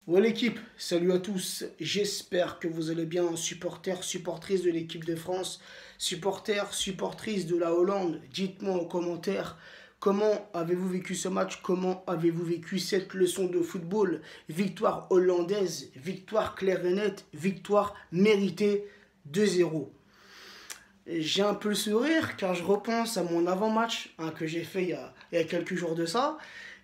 Voilà l'équipe, salut à tous, j'espère que vous allez bien, supporters, supportrices de l'équipe de France, supporters, supportrices de la Hollande, dites-moi en commentaire comment avez-vous vécu ce match, comment avez-vous vécu cette leçon de football, victoire hollandaise, victoire claire et nette, victoire méritée 2-0. J'ai un peu le sourire car je repense à mon avant-match que j'ai fait il y a quelques jours de ça.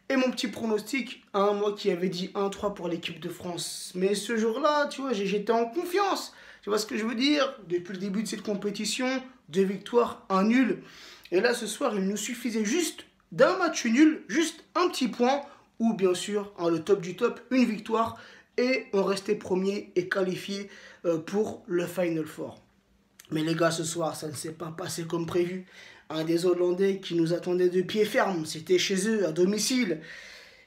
Et mon petit pronostic, moi qui avais dit 1-3 pour l'équipe de France. Mais ce jour-là, tu vois, j'étais en confiance. Tu vois ce que je veux dire? Depuis le début de cette compétition, 2 victoires, un nul. Et là, ce soir, il nous suffisait juste d'un match nul, juste un petit point, ou bien sûr, le top du top, une victoire. Et on restait premier et qualifié pour le Final Four. Mais les gars, ce soir, ça ne s'est pas passé comme prévu. Un des Hollandais qui nous attendait de pied ferme, c'était chez eux, à domicile.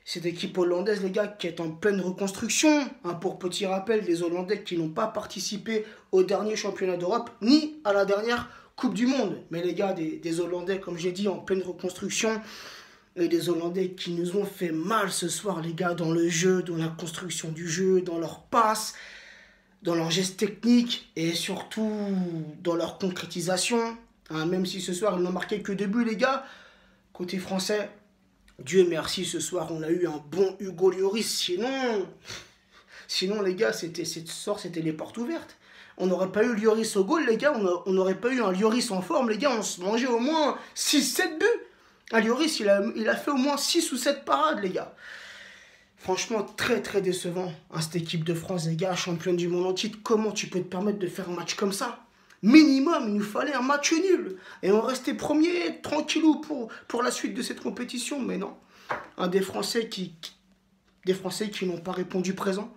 Cette équipe hollandaise, les gars, qui est en pleine reconstruction. Pour petit rappel, des Hollandais qui n'ont pas participé au dernier championnat d'Europe, ni à la dernière Coupe du Monde. Mais les gars, des Hollandais, comme j'ai dit, en pleine reconstruction. Et des Hollandais qui nous ont fait mal ce soir, les gars, dans le jeu, dans la construction du jeu, dans leurs passes, dans leurs gestes techniques et surtout dans leur concrétisation. Même si ce soir ils n'ont marqué que 2 buts, les gars, côté français, Dieu merci, ce soir on a eu un bon Hugo Lloris. Sinon les gars, ce soir c'était les portes ouvertes. On n'aurait pas eu Lloris au goal, les gars, on n'aurait pas eu un Lloris en forme, les gars, on se mangeait au moins 6-7 buts. Lloris, il a fait au moins 6 ou 7 parades, les gars. Franchement, très très décevant, cette équipe de France, les gars, championne du monde en titre. Comment tu peux te permettre de faire un match comme ça? Minimum, il nous fallait un match nul. Et on restait premier, tranquillou, pour la suite de cette compétition. Mais non, des Français des Français qui n'ont pas répondu présent.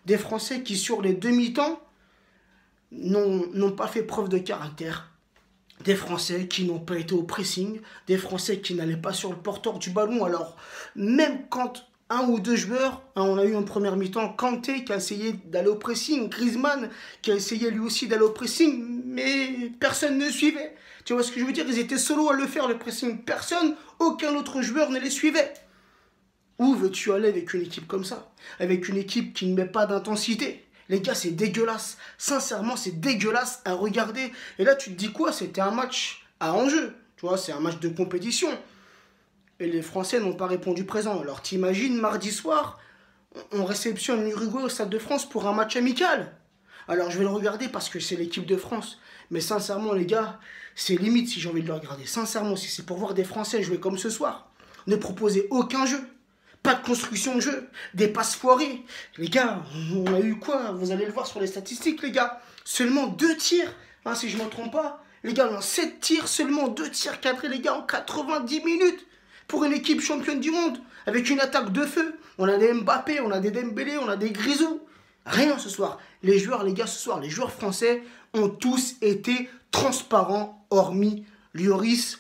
Des Français qui, sur les demi-temps, n'ont pas fait preuve de caractère. Des Français qui n'ont pas été au pressing. Des Français qui n'allaient pas sur le porteur du ballon. Alors, même quand un ou deux joueurs, on a eu en première mi-temps Kanté qui a essayé d'aller au pressing, Griezmann qui a essayé lui aussi d'aller au pressing, mais personne ne suivait. Tu vois ce que je veux dire? Ils étaient solo à le faire, le pressing. Personne, aucun autre joueur ne les suivait. Où veux-tu aller avec une équipe comme ça? Avec une équipe qui ne met pas d'intensité? Les gars, c'est dégueulasse. Sincèrement, c'est dégueulasse à regarder. Et là, tu te dis quoi? C'était un match à enjeu. Tu vois, c'est un match de compétition. Et les Français n'ont pas répondu présent. Alors t'imagines, mardi soir, on réceptionne l'Uruguay au Stade de France pour un match amical. Alors je vais le regarder parce que c'est l'équipe de France. Mais sincèrement, les gars, c'est limite si j'ai envie de le regarder. Sincèrement, si c'est pour voir des Français jouer comme ce soir, ne proposer aucun jeu. Pas de construction de jeu, des passes foirées. Les gars, on a eu quoi? Vous allez le voir sur les statistiques, les gars. Seulement 2 tirs, si je ne me trompe pas. Les gars, on a 7 tirs, seulement 2 tirs cadrés, les gars, en 90 minutes. Pour une équipe championne du monde, avec une attaque de feu. On a des Mbappé, on a des Dembélé, on a des Grisou. Rien ce soir. Les joueurs, les gars, ce soir, les joueurs français ont tous été transparents, hormis Lloris.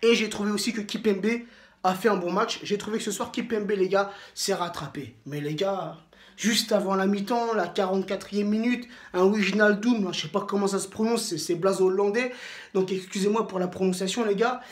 Et j'ai trouvé aussi que Kimpembe a fait un bon match. J'ai trouvé que ce soir, Kimpembe, les gars, s'est rattrapé. Mais les gars, juste avant la mi-temps, la 44e minute, un Wijnaldum, je ne sais pas comment ça se prononce, c'est blaze hollandais. Donc excusez-moi pour la prononciation, les gars.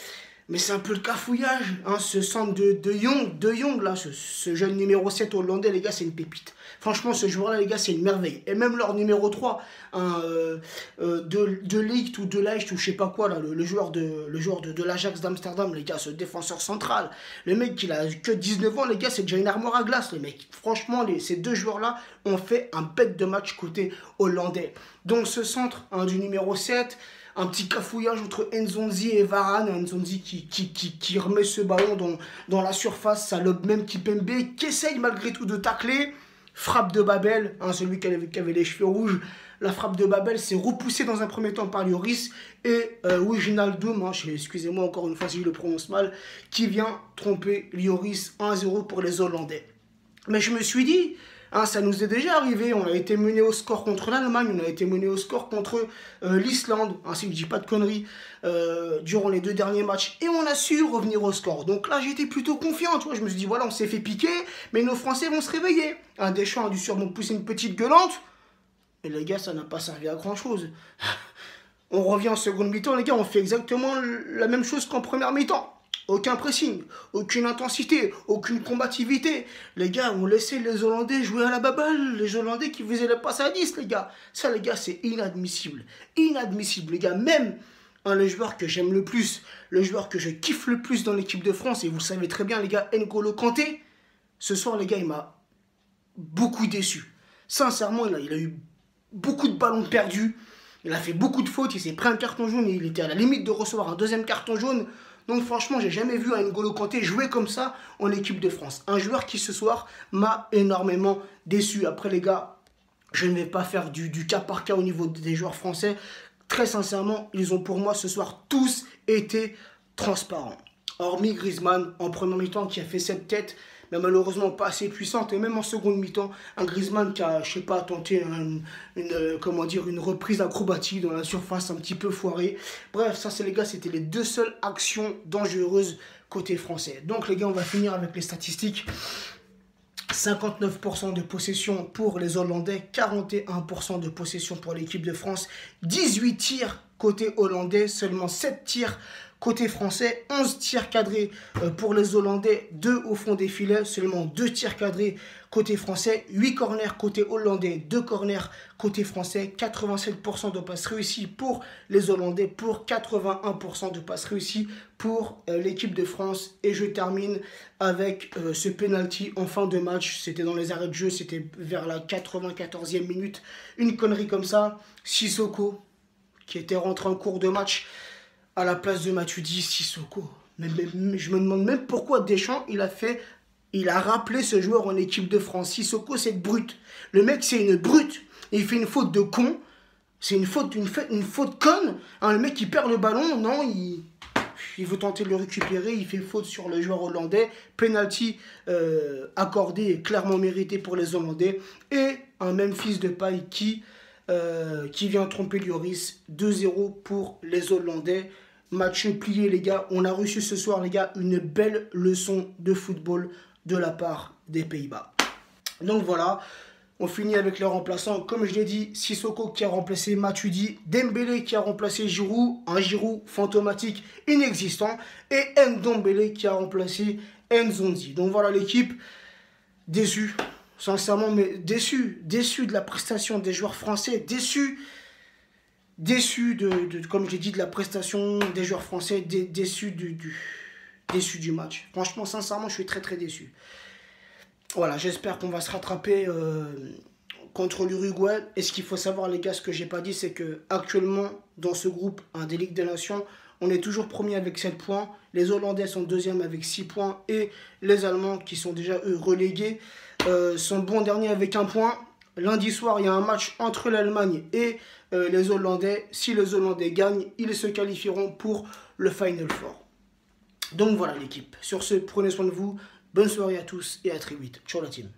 Mais c'est un peu le cafouillage, ce centre de Jong là, ce jeune numéro 7 hollandais, les gars, c'est une pépite. Franchement, ce joueur-là, les gars, c'est une merveille. Et même leur numéro 3, de Ligt ou de Leicht ou je sais pas quoi, là, le joueur de l'Ajax d'Amsterdam, les gars, ce défenseur central. Le mec, il a que 19 ans, les gars, c'est déjà une armoire à glace, les mecs. Franchement, ces deux joueurs-là ont fait un bête de match côté hollandais. Donc ce centre du numéro 7, un petit cafouillage entre Nzonzi et Varane. Nzonzi qui remet ce ballon dans la surface. Ça lobe même Kimpembe qui essaye malgré tout de tacler. Frappe de Babel, celui qui avait les cheveux rouges. La frappe de Babel s'est repoussée dans un premier temps par Lloris. Et Wijnaldum, excusez-moi encore une fois si je le prononce mal, qui vient tromper Lloris 1-0 pour les Hollandais. Mais je me suis dit, ça nous est déjà arrivé, on a été mené au score contre l'Allemagne, on a été mené au score contre l'Islande, si je ne dis pas de conneries, durant les 2 derniers matchs, et on a su revenir au score. Donc là, j'étais plutôt confiant, tu vois, je me suis dit, voilà, on s'est fait piquer, mais nos Français vont se réveiller. Deschamps a dû sûrement pousser une petite gueulante, et les gars, ça n'a pas servi à grand-chose. On revient en seconde mi-temps, les gars, on fait exactement la même chose qu'en première mi-temps. Aucun pressing, aucune intensité, aucune combativité. Les gars ont laissé les Hollandais jouer à la baballe. Les Hollandais qui faisaient le passe à 10, les gars. Ça, les gars, c'est inadmissible. Inadmissible, les gars. Même le joueur que j'aime le plus, le joueur que je kiffe le plus dans l'équipe de France, et vous le savez très bien, les gars, N'Golo Kanté, ce soir, les gars, il m'a beaucoup déçu. Sincèrement, il a eu beaucoup de ballons perdus. Il a fait beaucoup de fautes. Il s'est pris un carton jaune et il était à la limite de recevoir un deuxième carton jaune. Donc franchement, j'ai jamais vu un N'Golo Kanté jouer comme ça en équipe de France. Un joueur qui ce soir m'a énormément déçu. Après les gars, je ne vais pas faire du cas par cas au niveau des joueurs français. Très sincèrement, ils ont pour moi ce soir tous été transparents. Hormis Griezmann en première mi-temps qui a fait cette tête, mais malheureusement pas assez puissante. Et même en seconde mi-temps, un Griezmann qui a, je sais pas, tenté une reprise acrobatique dans la surface un petit peu foirée. Bref, ça c'est les gars, c'était les deux seules actions dangereuses côté français. Donc les gars, on va finir avec les statistiques. 59% de possession pour les Hollandais, 41% de possession pour l'équipe de France, 18 tirs côté hollandais, seulement 7 tirs côté français, 11 tirs cadrés pour les Hollandais, 2 au fond des filets, seulement 2 tirs cadrés côté français, 8 corners côté hollandais, 2 corners côté français, 87% de passes réussies pour les Hollandais, pour 81% de passes réussies pour l'équipe de France. Et je termine avec ce penalty en fin de match, c'était dans les arrêts de jeu, c'était vers la 94e minute, une connerie comme ça, Sissoko qui était rentré en cours de match à la place de Matuidi. Sissoko. Mais je me demande même pourquoi Deschamps, il a rappelé ce joueur en équipe de France. Sissoko, c'est brute. Le mec, c'est une brute. Et il fait une faute de con. C'est une faute conne. Hein, le mec, il perd le ballon. Non, il veut tenter de le récupérer. Il fait faute sur le joueur hollandais. Penalty accordé et clairement mérité pour les Hollandais. Et un Memphis Depay qui vient tromper Lloris. 2-0 pour les Hollandais. Match plié, les gars. On a reçu ce soir, les gars, une belle leçon de football de la part des Pays-Bas. Donc voilà, on finit avec les remplaçants. Comme je l'ai dit, Sissoko qui a remplacé Matuidi, Dembélé qui a remplacé Giroud, un Giroud fantomatique inexistant, et Ndombele qui a remplacé Nzonzi. Donc voilà l'équipe, déçu, sincèrement, mais déçu de la prestation des joueurs français, déçu comme j'ai dit, de la prestation des joueurs français, déçu du match. Franchement, sincèrement, je suis très très déçu. Voilà, j'espère qu'on va se rattraper contre l'Uruguay. Et ce qu'il faut savoir, les gars, ce que j'ai pas dit, c'est que actuellement dans ce groupe des Ligues des Nations, on est toujours premier avec 7 points. Les Hollandais sont deuxième avec 6 points. Et les Allemands, qui sont déjà eux relégués, sont bons derniers avec 1 point. Lundi soir, il y a un match entre l'Allemagne et les Hollandais. Si les Hollandais gagnent, ils se qualifieront pour le Final Four. Donc voilà l'équipe. Sur ce, prenez soin de vous. Bonne soirée à tous et à très vite. Ciao la team.